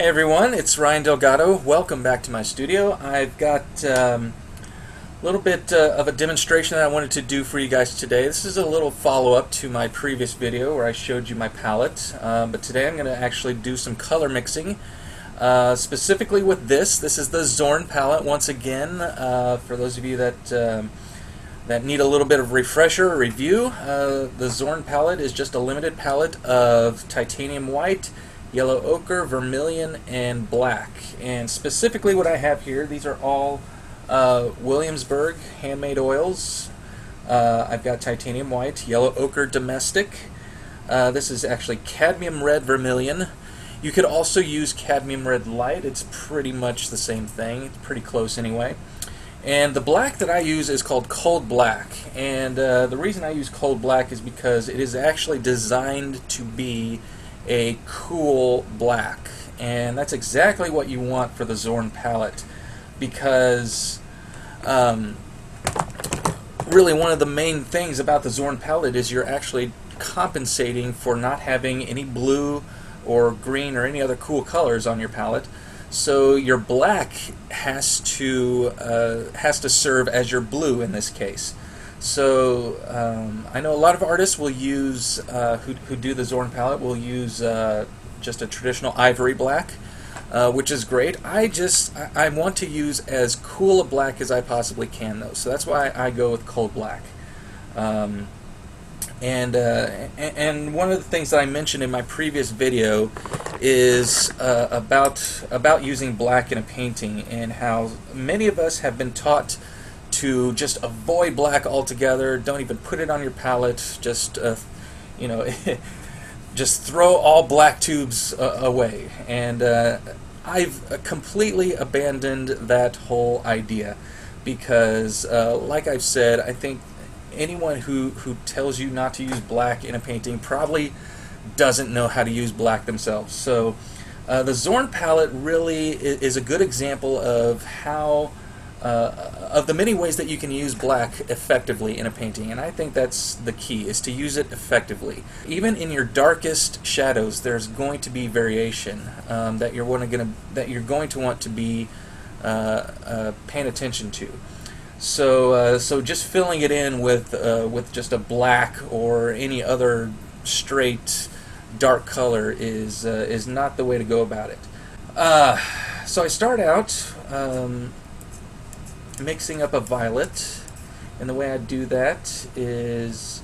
Hey everyone, it's Ryan Delgado. Welcome back to my studio. I've got a little bit of a demonstration that I wanted to do for you guys today. This is a little follow-up to my previous video where I showed you my palette, but today I'm going to actually do some color mixing, specifically with this. This is the Zorn palette once again. For those of you that need a little bit of refresher or review, the Zorn palette is just a limited palette of titanium white, yellow ochre, vermilion, and black. And specifically what I have here, these are all Williamsburg handmade oils. I've got titanium white, yellow ochre domestic. This is actually cadmium red vermilion. You could also use cadmium red light. It's pretty much the same thing. It's pretty close anyway. And the black that I use is called cold black. And the reason I use cold black is because it is actually designed to be a cool black, and that's exactly what you want for the Zorn palette, because really one of the main things about the Zorn palette is you're actually compensating for not having any blue or green or any other cool colors on your palette. So your black has to serve as your blue in this case. So I know a lot of artists will use, who do the Zorn palette, will use just a traditional ivory black, which is great. I want to use as cool a black as I possibly can, though. So that's why I go with cold black. And one of the things that I mentioned in my previous video is about using black in a painting, and how many of us have been taught to just avoid black altogether. Don't even put it on your palette. Just you know, just throw all black tubes away. And I've completely abandoned that whole idea, because like I've said, I think anyone who tells you not to use black in a painting probably doesn't know how to use black themselves. So the Zorn palette really is a good example of how of the many ways that you can use black effectively in a painting, and I think that's the key, is to use it effectively. Even in your darkest shadows, there's going to be variation that you're going to want to be paying attention to. So just filling it in with just a black or any other straight dark color is not the way to go about it. So I start out mixing up a violet, and the way I do that is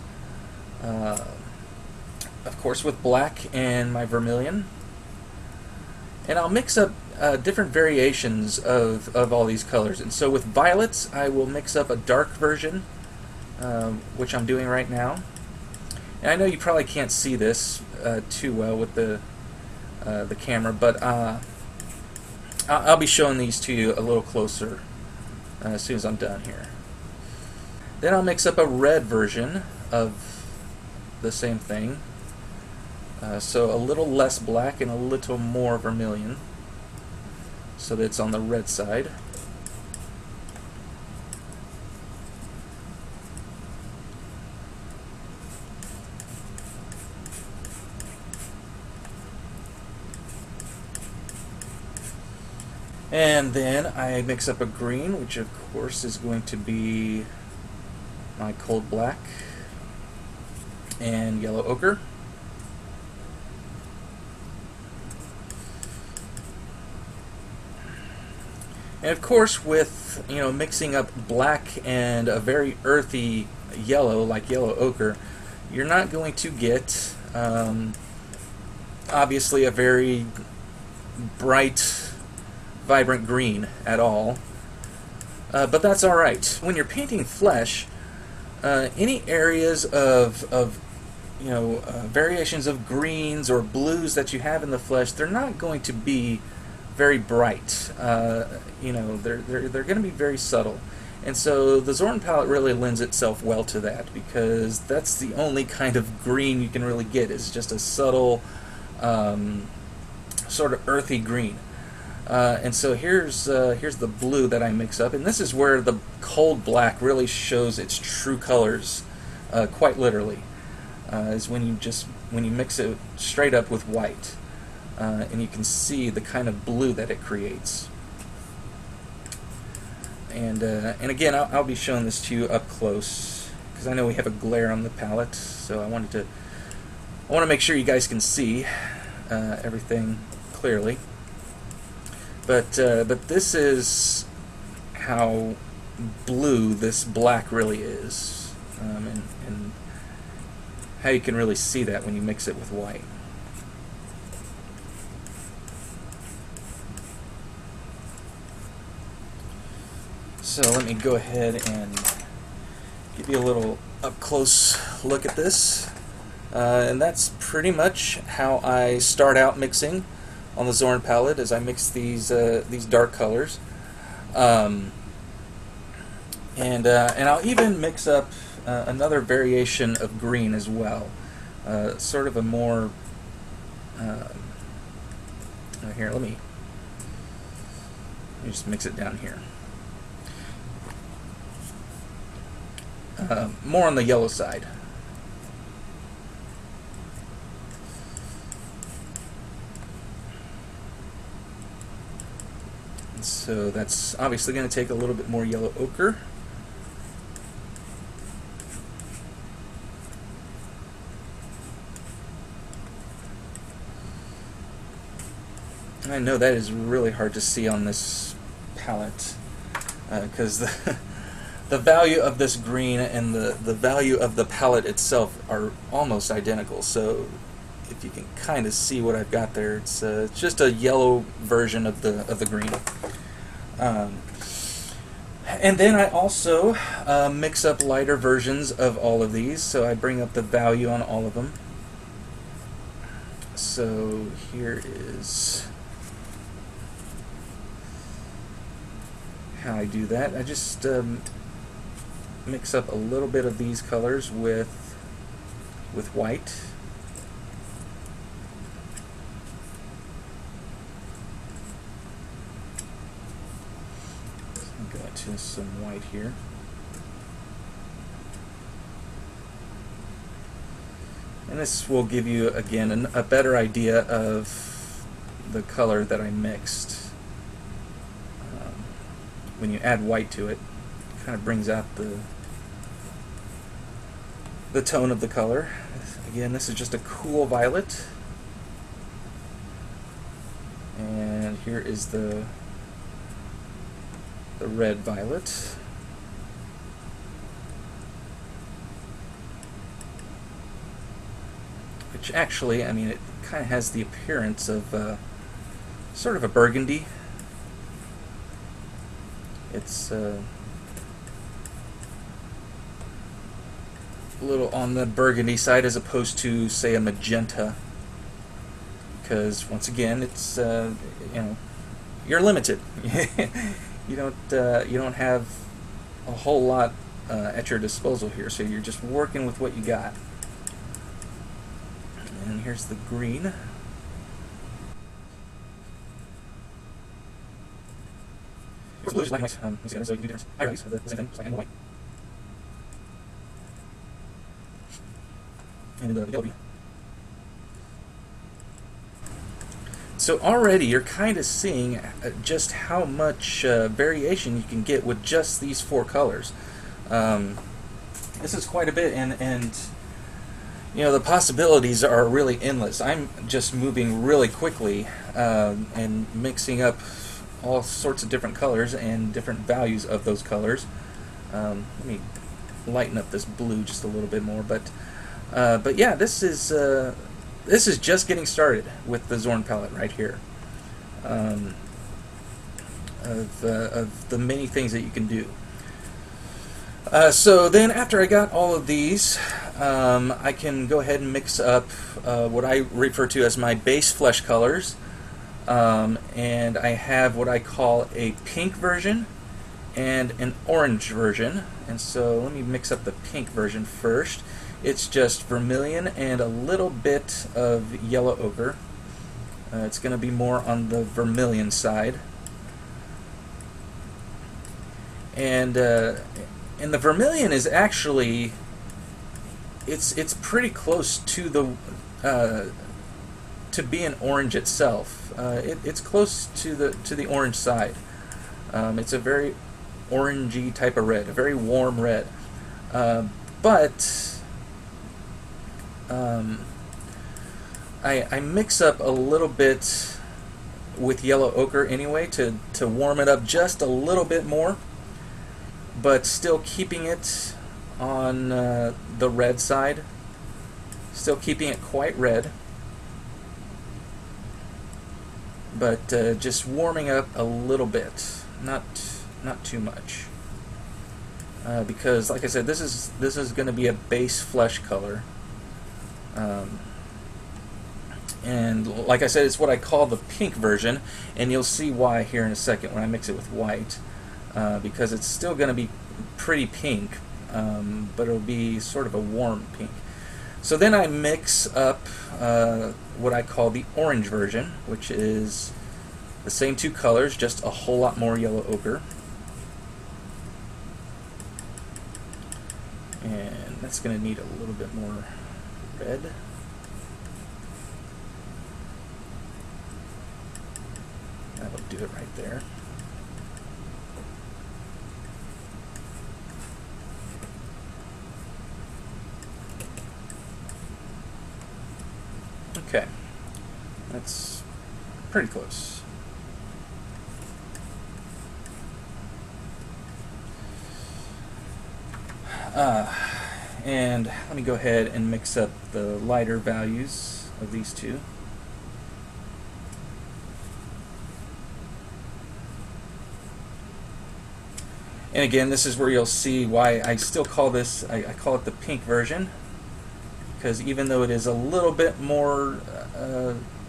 of course with black and my vermilion, and I'll mix up different variations of all these colors. And so with violets, I will mix up a dark version, which I'm doing right now. And I know you probably can't see this too well with the camera, but I'll be showing these to you a little closer as soon as I'm done here. Then I'll mix up a red version of the same thing, so a little less black and a little more vermilion, so that it's on the red side. And then I mix up a green, which of course is going to be my cold black, and yellow ochre. And of course, with mixing up black and a very earthy yellow like yellow ochre, you're not going to get obviously a very bright, vibrant green at all, but that's alright. When you're painting flesh, any areas of variations of greens or blues that you have in the flesh, they're not going to be very bright. They're going to be very subtle, and so the Zorn palette really lends itself well to that, because that's the only kind of green you can really get, is just a subtle sort of earthy green. And so here's the blue that I mix up, and this is where the cold black really shows its true colors, quite literally, is when you mix it straight up with white. and you can see the kind of blue that it creates. And again, I'll be showing this to you up close because I know we have a glare on the palette, so I want to make sure you guys can see everything clearly. But this is how blue this black really is, and how you can really see that when you mix it with white. So let me go ahead and give you a little up-close look at this. And that's pretty much how I start out mixing on the Zorn palette, as I mix these dark colors. And I'll even mix up another variation of green as well. Sort of a more... here, let me just mix it down here. More on the yellow side. And so that's obviously going to take a little bit more yellow ochre. And I know that is really hard to see on this palette because the value of this green and the value of the palette itself are almost identical. So if you can kind of see what I've got there, it's just a yellow version of the green. And then I also mix up lighter versions of all of these, so I bring up the value on all of them. So here is how I do that. I just mix up a little bit of these colors with white. So go to some white here. And this will give you, again, a better idea of the color that I mixed. When you add white to it, it kind of brings out the tone of the color. Again, this is just a cool violet. And here is the red violet. Which actually, I mean, it kind of has the appearance of sort of a burgundy. It's a little on the burgundy side as opposed to, say, a magenta, because once again, it's you know, you're limited. you don't have a whole lot at your disposal here, so you're just working with what you got. And here's the green. Blue is like white. So you can do different highlights of the same thing, just like white. And the yellow. So already you're kind of seeing just how much variation you can get with just these four colors. This is quite a bit, and you know, the possibilities are really endless. I'm just moving really quickly and mixing up all sorts of different colors and different values of those colors. Let me lighten up this blue just a little bit more, but yeah, this is just getting started with the Zorn palette right here. Of the many things that you can do. So then, after I got all of these, I can go ahead and mix up what I refer to as my base flesh colors. And I have what I call a pink version and an orange version. And so let me mix up the pink version first. It's just vermilion and a little bit of yellow ochre. It's going to be more on the vermilion side. And the vermilion is actually, it's pretty close to to be an orange itself. It's close to the orange side. It's a very orangey type of red, a very warm red. But I mix up a little bit with yellow ochre anyway to warm it up just a little bit more, but still keeping it on the red side, still keeping it quite red, but just warming up a little bit, not too much, because like I said, this is going to be a base flesh color. And like I said, it's what I call the pink version, and you'll see why here in a second when I mix it with white, because it's still going to be pretty pink, but it'll be sort of a warm pink. So then I mix up what I call the orange version, which is the same two colors, just a whole lot more yellow ochre. And that's going to need a little bit more red. That'll do it right there. Okay, that's pretty close. And let me go ahead and mix up the lighter values of these two. And again, this is where you'll see why I still call this, I call it the pink version, because even though it is a little bit more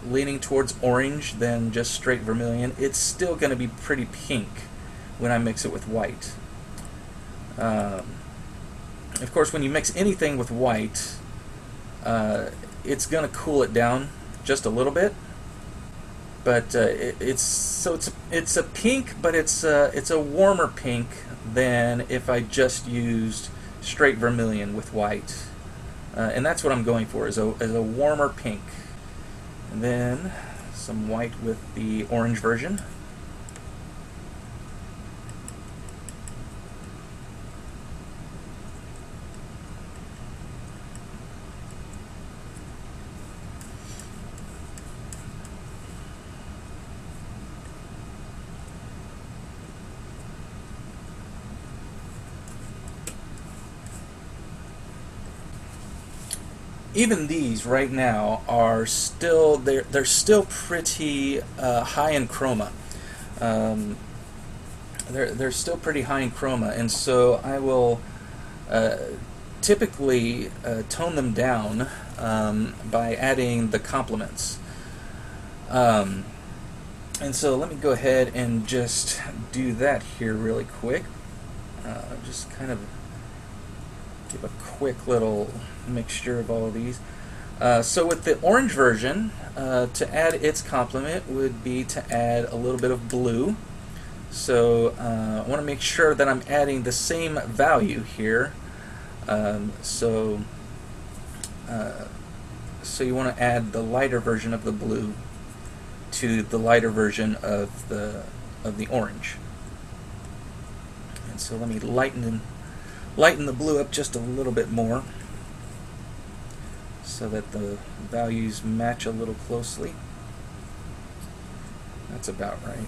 leaning towards orange than just straight vermilion, it's still going to be pretty pink when I mix it with white. Of course, when you mix anything with white, it's going to cool it down just a little bit. But it's a pink, but it's a warmer pink than if I just used straight vermilion with white, and that's what I'm going for, is a warmer pink. And then some white with the orange version. Even these right now are still, they're still pretty high in chroma. They're still pretty high in chroma, and so I will typically tone them down by adding the complements. And so let me go ahead and just do that here really quick. Just kind of give a quick little mixture of all of these. So with the orange version, to add its complement would be to add a little bit of blue. So I want to make sure that I'm adding the same value here. So you want to add the lighter version of the blue to the lighter version of the orange. And so let me lighten the blue up just a little bit more so that the values match a little closely. That's about right.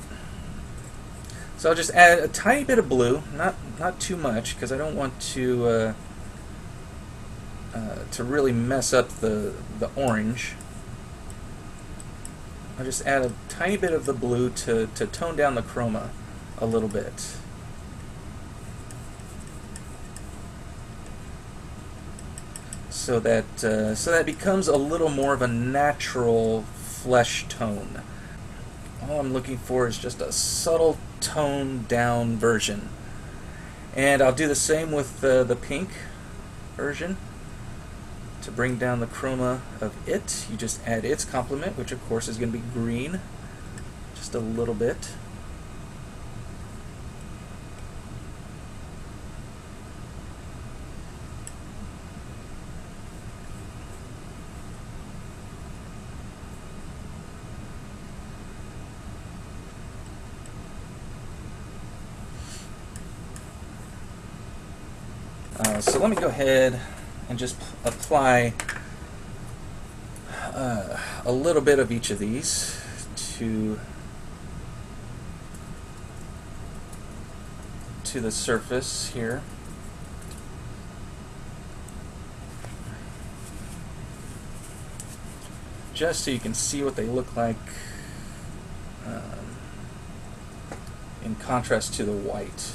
So I'll just add a tiny bit of blue, not too much, because I don't want to really mess up the orange. I'll just add a tiny bit of the blue to tone down the chroma a little bit. So that it becomes a little more of a natural flesh tone. All I'm looking for is just a subtle toned down version. And I'll do the same with the pink version. To bring down the chroma of it, you just add its complement, which of course is going to be green, just a little bit. So let me go ahead and just apply a little bit of each of these to the surface here. Just so you can see what they look like in contrast to the white.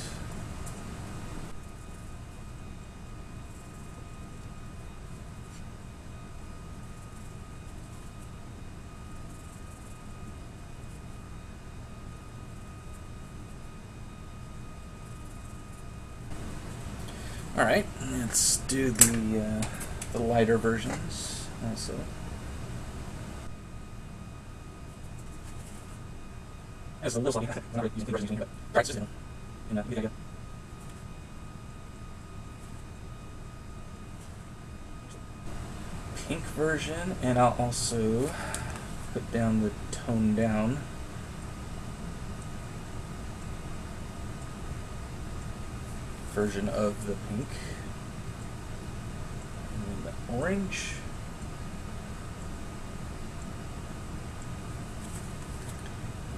All right, let's do the lighter versions also. As a little something, I'm not using the versions, but practice in a video. Pink version, and I'll also put down the tone down. Version of the pink, and then the orange,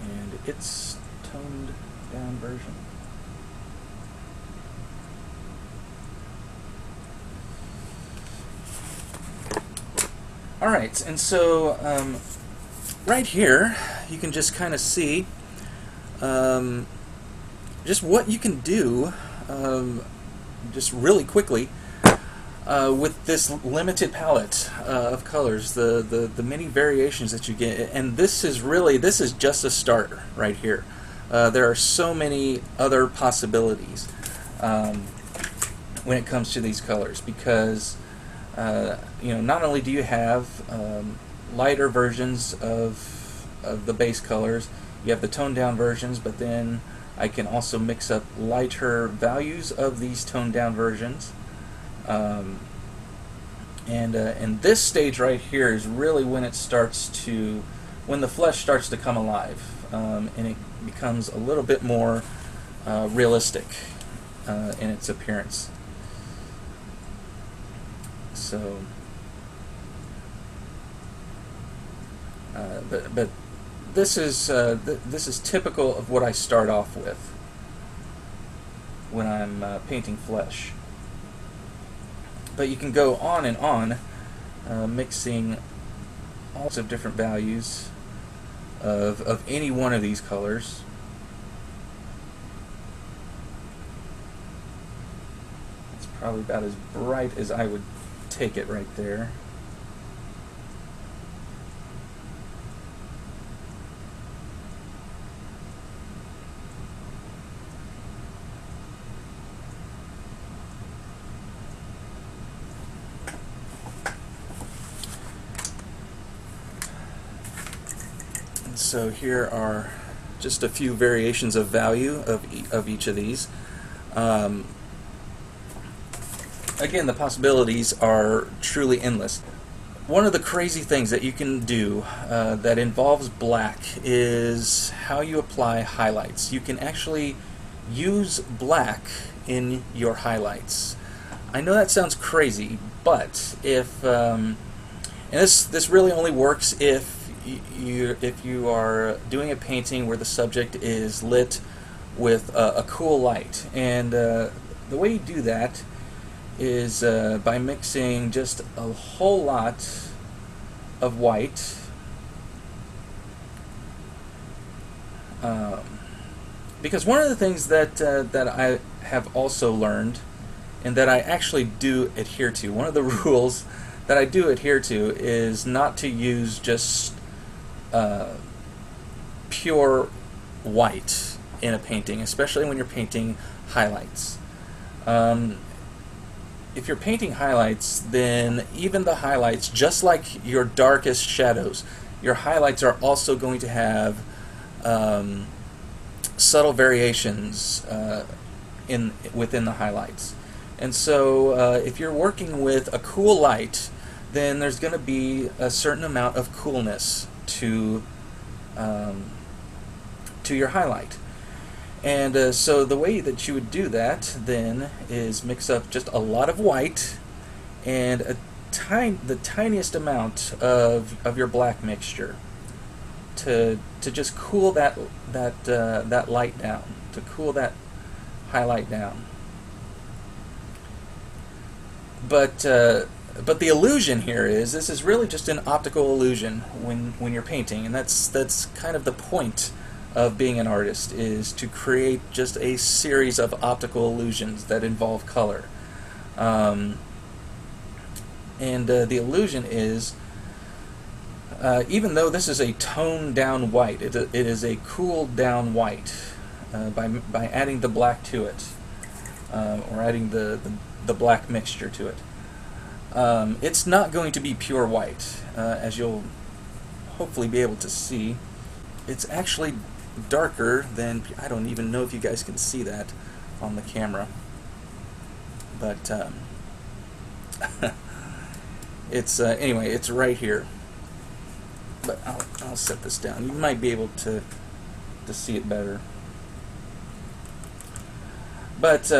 and its toned down version. All right, and so right here you can just kind of see just what you can do just really quickly with this limited palette of colors, the many variations that you get. And this is just a start right here. There are so many other possibilities when it comes to these colors, because you know, not only do you have lighter versions of the base colors, you have the toned down versions, but then I can also mix up lighter values of these toned down versions. And this stage right here is really when it starts to, when the flesh starts to come alive, and it becomes a little bit more realistic in its appearance. So, but this is typical of what I start off with when I'm painting flesh. But you can go on and on, mixing all sorts of different values of any one of these colors. It's probably about as bright as I would take it right there. So here are just a few variations of value of each of these. Again, the possibilities are truly endless. One of the crazy things that you can do that involves black is how you apply highlights. You can actually use black in your highlights. I know that sounds crazy, but if and this really only works if you are doing a painting where the subject is lit with a cool light. And the way you do that is by mixing just a whole lot of white because one of the things that I have also learned, and that I actually do adhere to, one of the rules that I do adhere to, is not to use just pure white in a painting, especially when you're painting highlights. If you're painting highlights, then even the highlights, just like your darkest shadows, your highlights are also going to have subtle variations within the highlights. And so if you're working with a cool light, then there's going to be a certain amount of coolness to your highlight. And so the way that you would do that then is mix up just a lot of white and the tiniest amount of your black mixture to just cool that light down, to cool that highlight down. But the illusion here is this is really just an optical illusion when you're painting, and that's kind of the point of being an artist, is to create just a series of optical illusions that involve color. The illusion is, even though this is a toned down white, it is a cooled down white by adding the black to it, or adding the black mixture to it. It's not going to be pure white, as you'll hopefully be able to see. It's actually darker than, I don't even know if you guys can see that on the camera, but it's anyway, it's right here. But I'll set this down. You might be able to see it better. But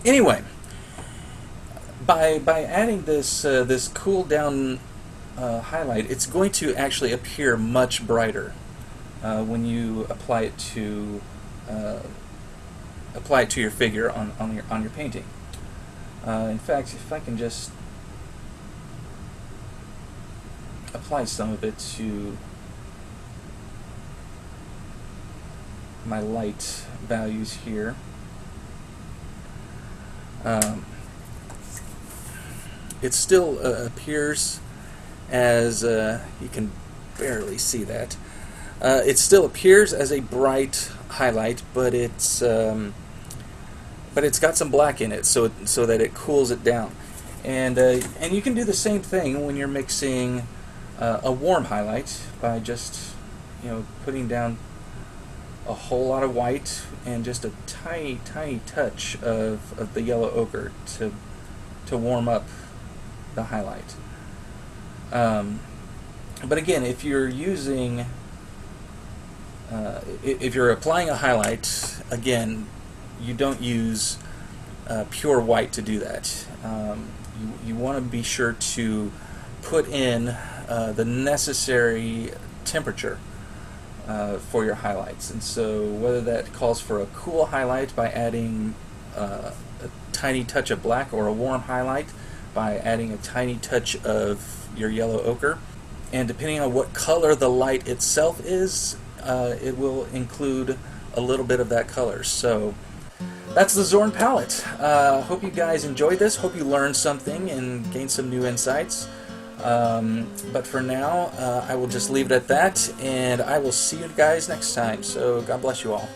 anyway, by adding this cool down highlight, it's going to actually appear much brighter when you apply it to your figure on your painting. In fact, if I can just apply some of it to my light values here. It still appears as, you can barely see that, it still appears as a bright highlight, but it's got some black in it, so that it cools it down. And you can do the same thing when you're mixing a warm highlight by just, putting down a whole lot of white and just a tiny touch of the yellow ochre to warm up the highlight. But again, if you're using if you're applying a highlight, again, you don't use pure white to do that. You want to be sure to put in the necessary temperature for your highlights. And so whether that calls for a cool highlight by adding a tiny touch of black, or a warm highlight by adding a tiny touch of your yellow ochre, and depending on what color the light itself is, it will include a little bit of that color. So that's the Zorn palette. Hope you guys enjoyed this. Hope you learned something and gained some new insights. But for now, I will just leave it at that, and I will see you guys next time. So God bless you all.